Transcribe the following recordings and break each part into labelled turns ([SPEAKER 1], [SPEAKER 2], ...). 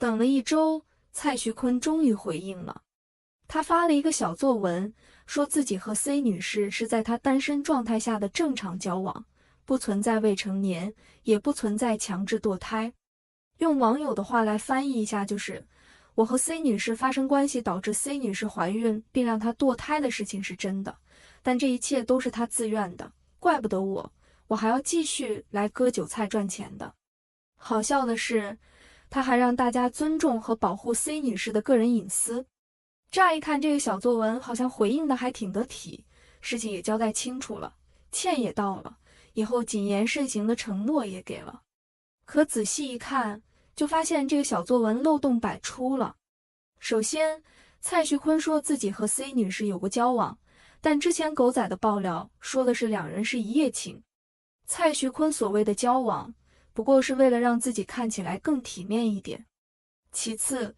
[SPEAKER 1] 等了1周，蔡徐坤终于回应了。他发了一个小作文，说自己和 C 女士是在他单身状态下的正常交往，不存在未成年，也不存在强制堕胎。用网友的话来翻译一下就是，我和 C 女士发生关系导致 C 女士怀孕并让她堕胎的事情是真的，但这一切都是她自愿的，怪不得我还要继续来割韭菜赚钱的。好笑的是，他还让大家尊重和保护 C 女士的个人隐私。乍一看这个小作文好像回应的还挺得体，事情也交代清楚了，歉也道了，以后谨言慎行的承诺也给了。可仔细一看，就发现这个小作文漏洞百出了。首先，蔡徐坤说自己和 C 女士有过交往，但之前狗仔的爆料说的是2人是一夜情。蔡徐坤所谓的交往，不过是为了让自己看起来更体面一点。其次，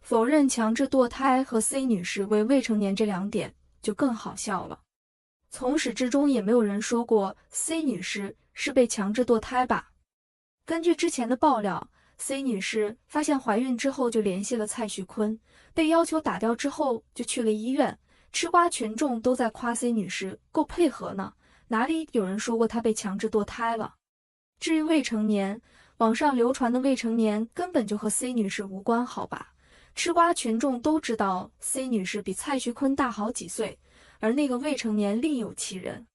[SPEAKER 1] 否认强制堕胎和 C 女士为未成年这2点就更好笑了。从始至终也没有人说过 C 女士是被强制堕胎吧。根据之前的爆料， C 女士发现怀孕之后就联系了蔡徐坤，被要求打掉之后就去了医院，吃瓜群众都在夸 C 女士够配合呢，哪里有人说过她被强制堕胎了。至于未成年，网上流传的未成年根本就和 C 女士无关好吧。吃瓜群众都知道 C 女士比蔡徐坤大好几岁，而那个未成年另有其人。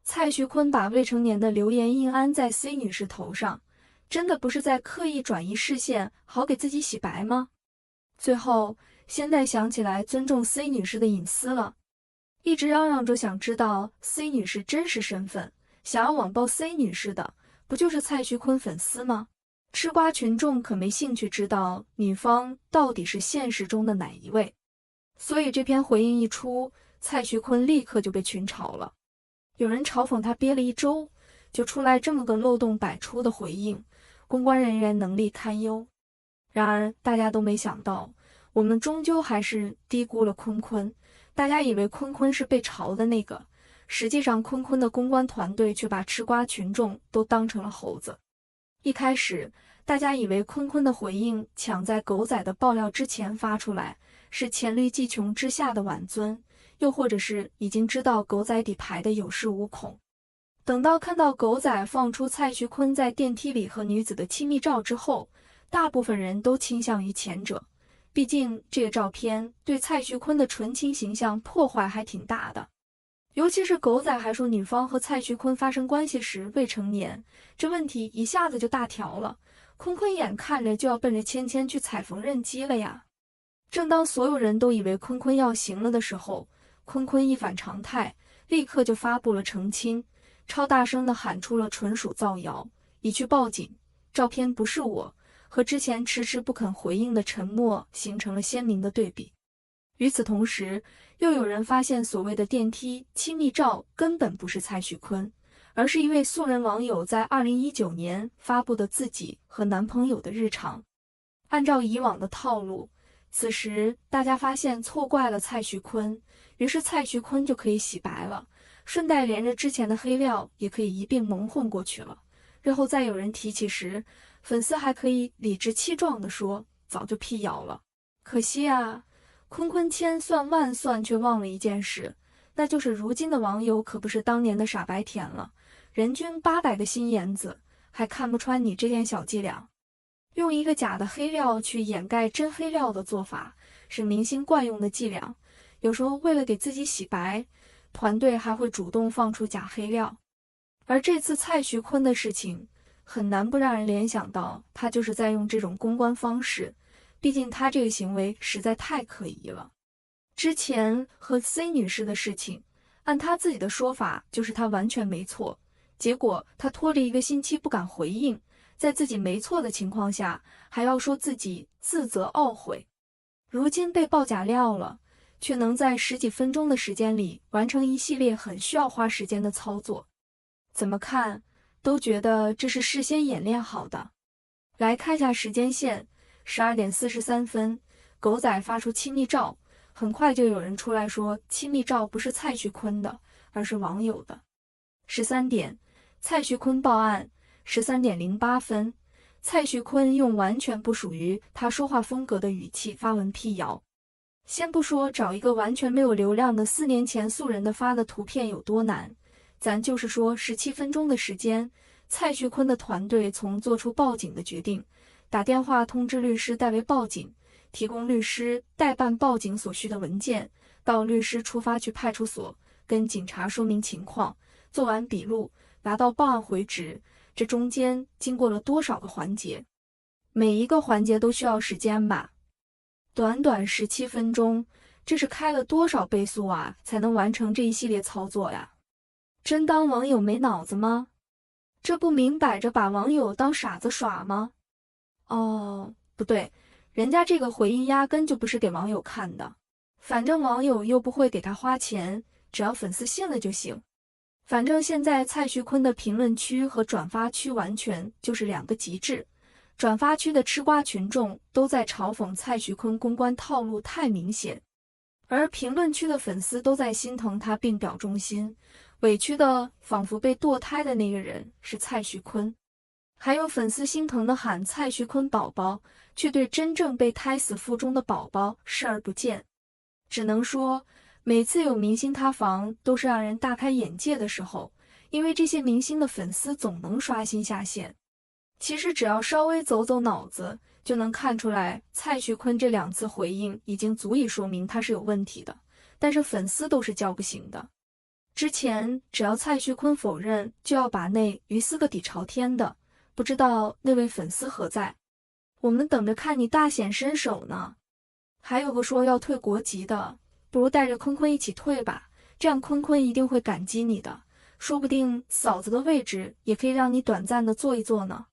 [SPEAKER 1] 蔡徐坤把未成年的流言硬安在 C 女士头上，真的不是在刻意转移视线，好给自己洗白吗？最后，现在想起来尊重 C 女士的隐私了，一直嚷嚷着想知道 C 女士真实身份，想要网暴 C 女士的，不就是蔡徐坤粉丝吗？吃瓜群众可没兴趣知道女方到底是现实中的哪一位，所以这篇回应一出，蔡徐坤立刻就被群嘲了。有人嘲讽他憋了1周，就出来这么个漏洞百出的回应，公关人员能力堪忧。然而大家都没想到，我们终究还是低估了坤坤。大家以为坤坤是被嘲的那个，实际上坤坤的公关团队却把吃瓜群众都当成了猴子。一开始，大家以为坤坤的回应抢在狗仔的爆料之前发出来，是黔驴技穷之下的挽尊，又或者是已经知道狗仔底牌的有恃无恐。等到看到狗仔放出蔡徐坤在电梯里和女子的亲密照之后，大部分人都倾向于前者，毕竟这个照片对蔡徐坤的纯情形象破坏还挺大的。尤其是狗仔还说女方和蔡徐坤发生关系时未成年，这问题一下子就大条了。坤坤眼看着就要奔着芊芊去踩缝纫机了呀。正当所有人都以为坤坤要行了的时候，坤坤一反常态，立刻就发布了澄清，超大声地喊出了纯属造谣，已去报警，照片不是我，和之前迟迟不肯回应的沉默形成了鲜明的对比。与此同时，又有人发现所谓的电梯亲密照根本不是蔡徐坤，而是一位素人网友在2019年发布的自己和男朋友的日常。按照以往的套路，此时大家发现错怪了蔡徐坤，于是蔡徐坤就可以洗白了，顺带连着之前的黑料也可以一并蒙混过去了。日后再有人提起时，粉丝还可以理直气壮地说早就辟谣了。可惜啊，坤坤千算万算却忘了一件事，那就是如今的网友可不是当年的傻白甜了，人均800个心眼子，还看不穿你这点小伎俩。用一个假的黑料去掩盖真黑料的做法，是明星惯用的伎俩。有时候为了给自己洗白，团队还会主动放出假黑料。而这次蔡徐坤的事情，很难不让人联想到他就是在用这种公关方式，毕竟他这个行为实在太可疑了。之前和 C 女士的事情，按他自己的说法就是他完全没错，结果他拖着1个星期不敢回应，在自己没错的情况下，还要说自己自责懊悔。如今被爆假料了，却能在10几分钟的时间里完成一系列很需要花时间的操作，怎么看都觉得这是事先演练好的。来看下时间线，12点43分，狗仔发出亲密照，很快就有人出来说亲密照不是蔡徐坤的，而是网友的。13点，蔡徐坤报案。13点08分，蔡徐坤用完全不属于他说话风格的语气发文辟谣。先不说找一个完全没有流量的4年前素人的发的图片有多难，咱就是说17分钟的时间，蔡徐坤的团队从做出报警的决定，打电话通知律师代为报警，提供律师代办报警所需的文件，到律师出发去派出所跟警察说明情况，做完笔录，拿到报案回执，这中间经过了多少个环节？每一个环节都需要时间吧？短短17分钟，这是开了多少倍速啊，才能完成这一系列操作呀？真当网友没脑子吗？这不明摆着把网友当傻子耍吗？哦，不对，人家这个回应压根就不是给网友看的，反正网友又不会给他花钱，只要粉丝信了就行。反正现在蔡徐坤的评论区和转发区完全就是两个极致，转发区的吃瓜群众都在嘲讽蔡徐坤公关套路太明显，而评论区的粉丝都在心疼他并表忠心，委屈的仿佛被堕胎的那个人是蔡徐坤。还有粉丝心疼的喊蔡徐坤宝宝，却对真正被胎死腹中的宝宝视而不见。只能说每次有明星塌房都是让人大开眼界的时候，因为这些明星的粉丝总能刷新下限。其实只要稍微走走脑子，就能看出来蔡徐坤这2次回应已经足以说明他是有问题的，但是粉丝都是叫不醒的。之前只要蔡徐坤否认，就要把那鱼撕个底朝天的，不知道那位粉丝何在？我们等着看你大显身手呢。还有个说要退国籍的，不如带着坤坤一起退吧，这样坤坤一定会感激你的，说不定嫂子的位置也可以让你短暂的坐一坐呢。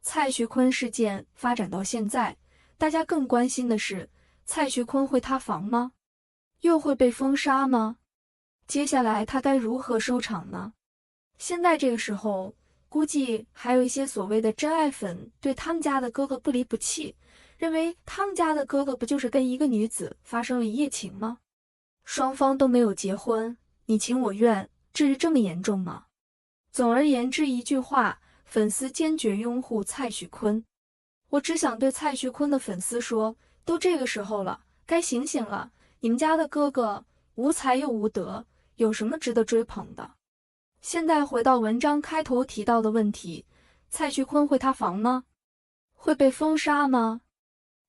[SPEAKER 1] 蔡徐坤事件发展到现在，大家更关心的是，蔡徐坤会塌房吗？又会被封杀吗？接下来他该如何收场呢？现在这个时候，估计还有一些所谓的真爱粉对他们家的哥哥不离不弃，认为他们家的哥哥不就是跟一个女子发生了一夜情吗？双方都没有结婚，你情我愿，至于这么严重吗？总而言之一句话，粉丝坚决拥护蔡徐坤。我只想对蔡徐坤的粉丝说，都这个时候了，该醒醒了，你们家的哥哥无才又无德，有什么值得追捧的？现在回到文章开头提到的问题，蔡徐坤会塌房吗？会被封杀吗？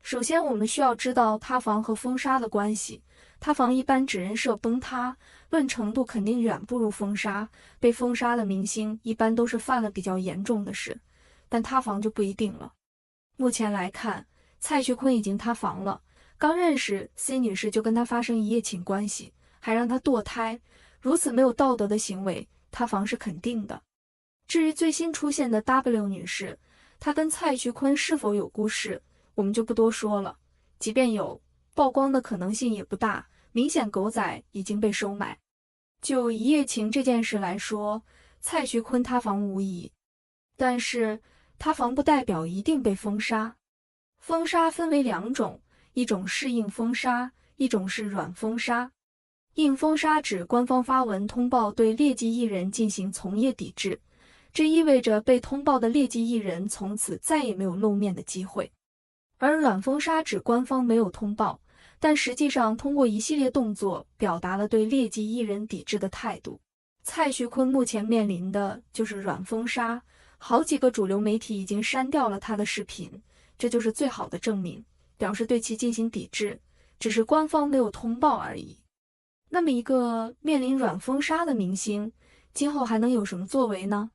[SPEAKER 1] 首先我们需要知道塌房和封杀的关系。塌房一般指人设崩塌，论程度肯定远不如封杀。被封杀的明星一般都是犯了比较严重的事，但塌房就不一定了。目前来看，蔡徐坤已经塌房了，刚认识 C 女士就跟他发生一夜情关系，还让他堕胎，如此没有道德的行为，塌房是肯定的。至于最新出现的 W 女士，她跟蔡徐坤是否有故事，我们就不多说了，即便有，曝光的可能性也不大，明显狗仔已经被收买。就一夜情这件事来说，蔡徐坤塌房无疑，但是塌房不代表一定被封杀。封杀分为2种，一种是硬封杀，一种是软封杀。硬封杀指官方发文通报对劣迹艺人进行从业抵制，这意味着被通报的劣迹艺人从此再也没有露面的机会。而软封杀指官方没有通报，但实际上通过一系列动作表达了对劣迹艺人抵制的态度。蔡徐坤目前面临的就是软封杀，好几个主流媒体已经删掉了他的视频，这就是最好的证明，表示对其进行抵制，只是官方没有通报而已。那么一个面临软封杀的明星，今后还能有什么作为呢？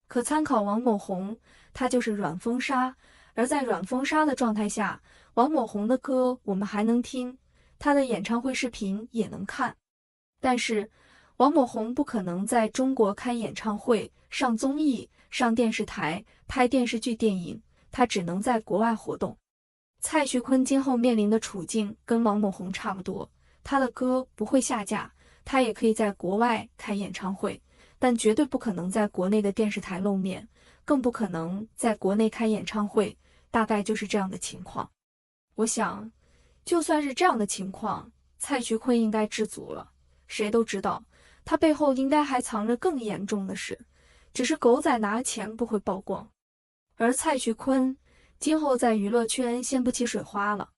[SPEAKER 1] 可参考王某红，他就是软封杀，而在软封杀的状态下，王某红的歌我们还能听，他的演唱会视频也能看。但是王某红不可能在中国开演唱会、上综艺、上电视台、拍电视剧、电影，他只能在国外活动。蔡徐坤今后面临的处境跟王某红差不多，他的歌不会下架，他也可以在国外开演唱会，但绝对不可能在国内的电视台露面，更不可能在国内开演唱会，大概就是这样的情况。我想，就算是这样的情况，蔡徐坤应该知足了。谁都知道，他背后应该还藏着更严重的事，只是狗仔拿钱不会曝光。而蔡徐坤今后在娱乐圈掀不起水花了。